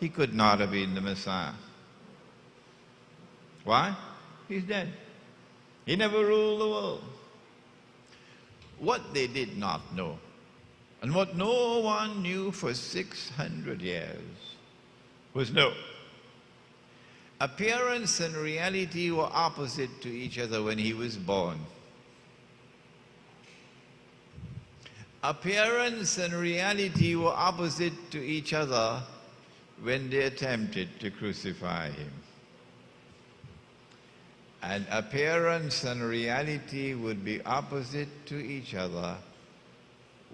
He could not have been the Messiah. Why? He's dead. He never ruled the world. What they did not know, and what no one knew for 600 years, was no. Appearance and reality were opposite to each other when he was born. Appearance and reality were opposite to each other when they attempted to crucify him. And appearance and reality would be opposite to each other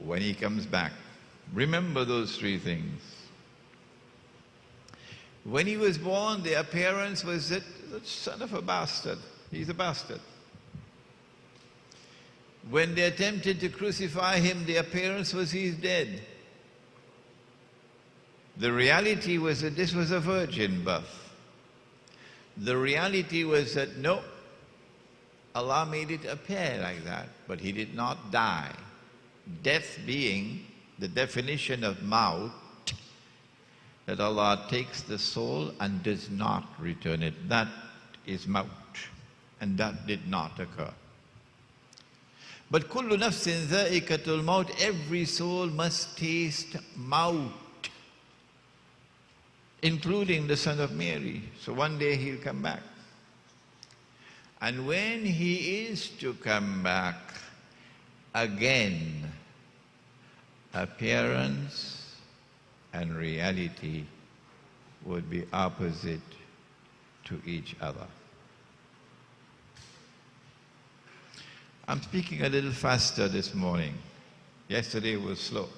when he comes back. Remember those three things. When he was born, the appearance was that the son of a bastard. He's a bastard. When they attempted to crucify him, the appearance was he's dead. The reality was that this was a virgin birth. The reality was that no, Allah made it appear like that, but he did not die. Death being the definition of maut, that Allah takes the soul and does not return it. That is maut, and that did not occur. But kullu nafsin dha'iqatul maut, every soul must taste maut, including the son of Mary. So one day he'll come back. And when he is to come back, again, appearance and reality would be opposite to each other. I'm speaking a little faster this morning. Yesterday was slow.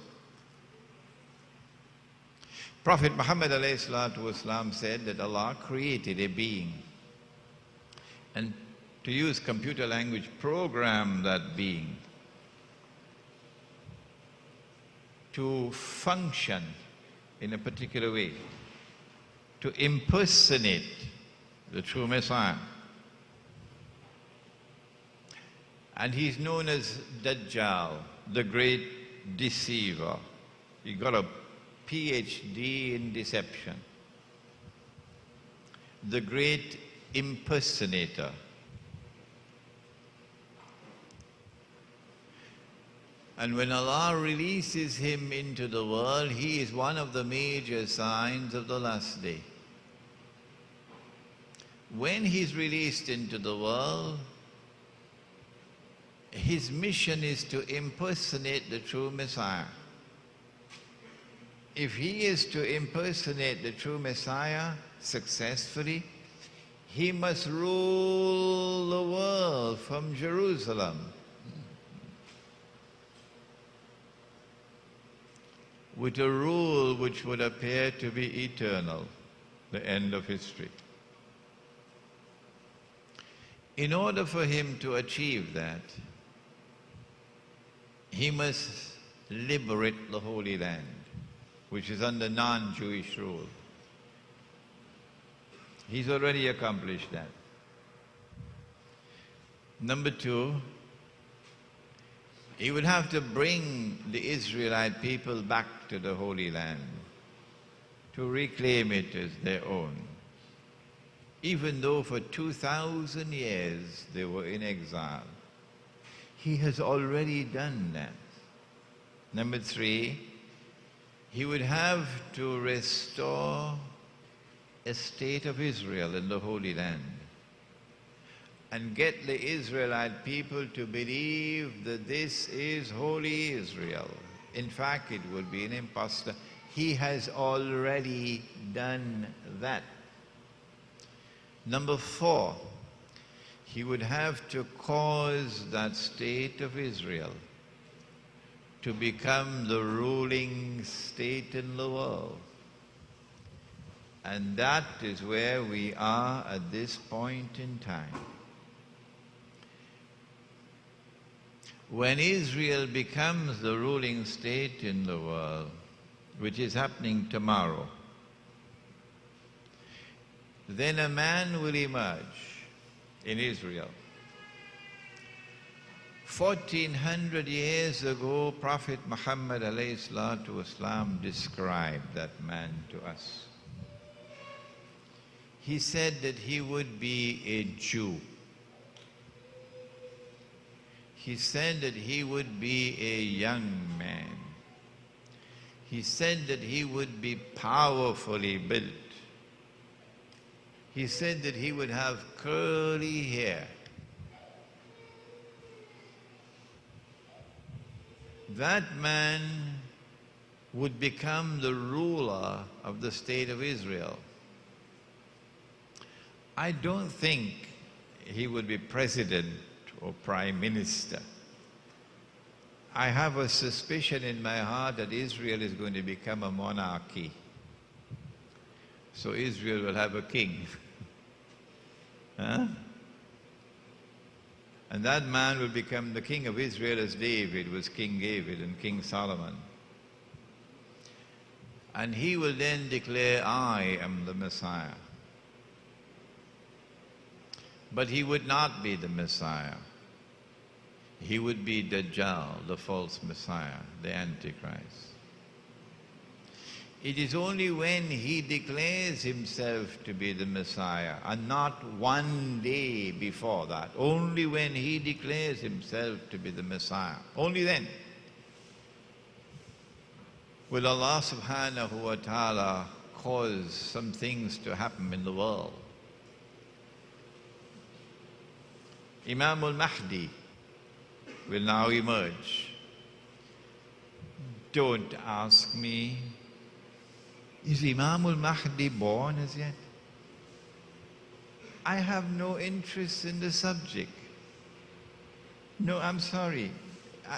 Prophet Muhammad ﷺ said that Allah created a being, and to use computer language, programmed that being to function in a particular way, to impersonate the true Messiah. And he's known as Dajjal, the great deceiver. He got a PhD in deception. The great impersonator. And when Allah releases him into the world, he is one of the major signs of the last day. When he's released into the world, his mission is to impersonate the true Messiah. If he is to impersonate the true Messiah successfully, he must rule the world from Jerusalem with a rule which would appear to be eternal, the end of history. In order for him to achieve that, he must liberate the Holy Land, which is under non-Jewish rule. He's already accomplished that. Number two, he would have to bring the Israelite people back to the Holy Land to reclaim it as their own, even though for 2,000 years they were in exile. He has already done that. Number three, he would have to restore a state of Israel in the Holy Land and get the Israelite people to believe that this is holy Israel. In fact, it would be an impostor. He has already done that. Number four, he would have to cause that state of Israel to become the ruling state in the world. And that is where we are at this point in time. When Israel becomes the ruling state in the world, which is happening tomorrow, then a man will emerge in Israel. 1400 years ago, Prophet Muhammad ﷺ described that man to us. he said that he would be a Jew. He said that he would be a young man. He said that he would be powerfully built. He said that he would have curly hair. That man would become the ruler of the state of Israel. I don't think he would be president or prime minister. I have a suspicion in my heart that Israel is going to become a monarchy. So Israel will have a king. Huh? And that man will become the king of Israel as David was King David and King Solomon. And he will then declare, I am the Messiah. But he would not be the Messiah. He would be Dajjal, the false Messiah, the Antichrist. It is only when he declares himself to be the Messiah, and not one day before that, only when he declares himself to be the Messiah, only then will Allah subhanahu wa ta'ala cause some things to happen in the world. Imam al-Mahdi will now emerge. Don't ask me, is Imam al-Mahdi born as yet? I have no interest in the subject. No, I'm sorry.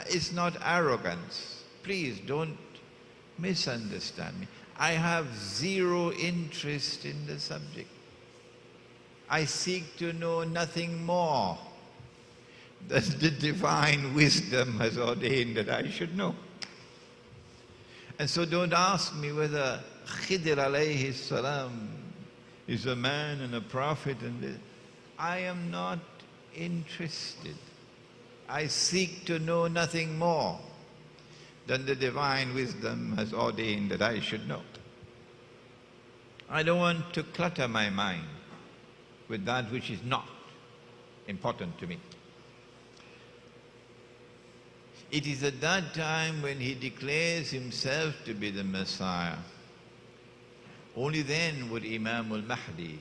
It's not arrogance. Please don't misunderstand me. I have zero interest in the subject. I seek to know nothing more that the divine wisdom has ordained that I should know. And so don't ask me whether Khidr alayhi salam is a man and a prophet and this. I am not interested. I seek to know nothing more than the divine wisdom has ordained that I should know. I don't want to clutter my mind with that which is not important to me. It is at that time when he declares himself to be the Messiah. Only then would Imam al-Mahdi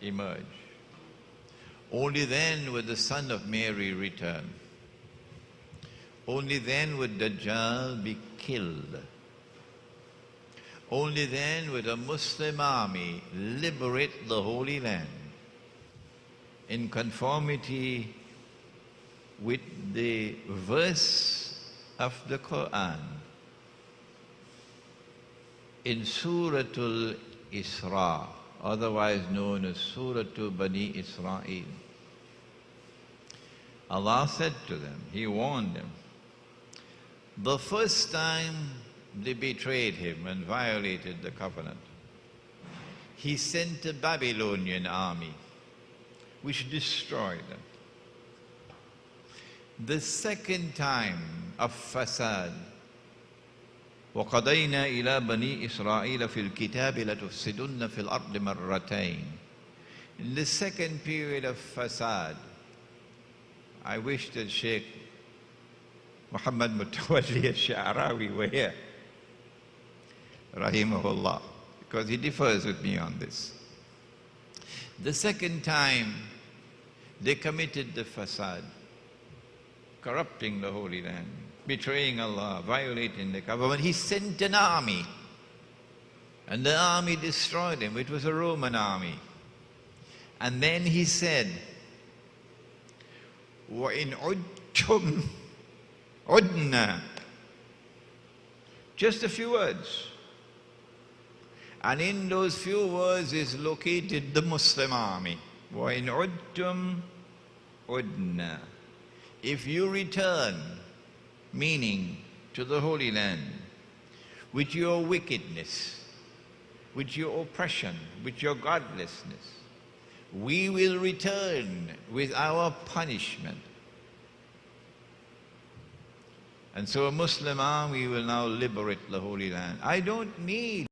emerge. Only then would the son of Mary return. Only then would Dajjal be killed. Only then would a Muslim army liberate the Holy Land in conformity with the verse of the Quran in Suratul Isra, otherwise known as Suratul Bani Israel. Allah said to them, He warned them, the first time they betrayed Him and violated the covenant, He sent a Babylonian army which destroyed them. The second time of fasad, وَقَضَيْنَا إِلَى بَنِي إِسْرَائِيلَ فِي الْكِتَابِ لَتُفْسِدُنَّ فِي الْأَرْضِ مَرَّتَيْنِ. In the second period of fasad, I wish that Sheikh Muhammad Mutawalli al-Sha'rawi were here, rahimahullah, because he differs with me on this. The second time, they committed the fasad, corrupting the Holy Land, betraying Allah, violating the covenant. He sent an army, and the army destroyed him. It was a Roman army. And then he said, وَإِنْ عُدْتُمْ عُدْنَا. Just a few words. And in those few words is located the Muslim army. وَإِنْ عُدْتُمْ عُدْنَا. If you return, meaning to the Holy Land, with your wickedness, with your oppression, with your godlessness, we will return with our punishment. And so a Muslim army will now liberate the Holy Land. I don't need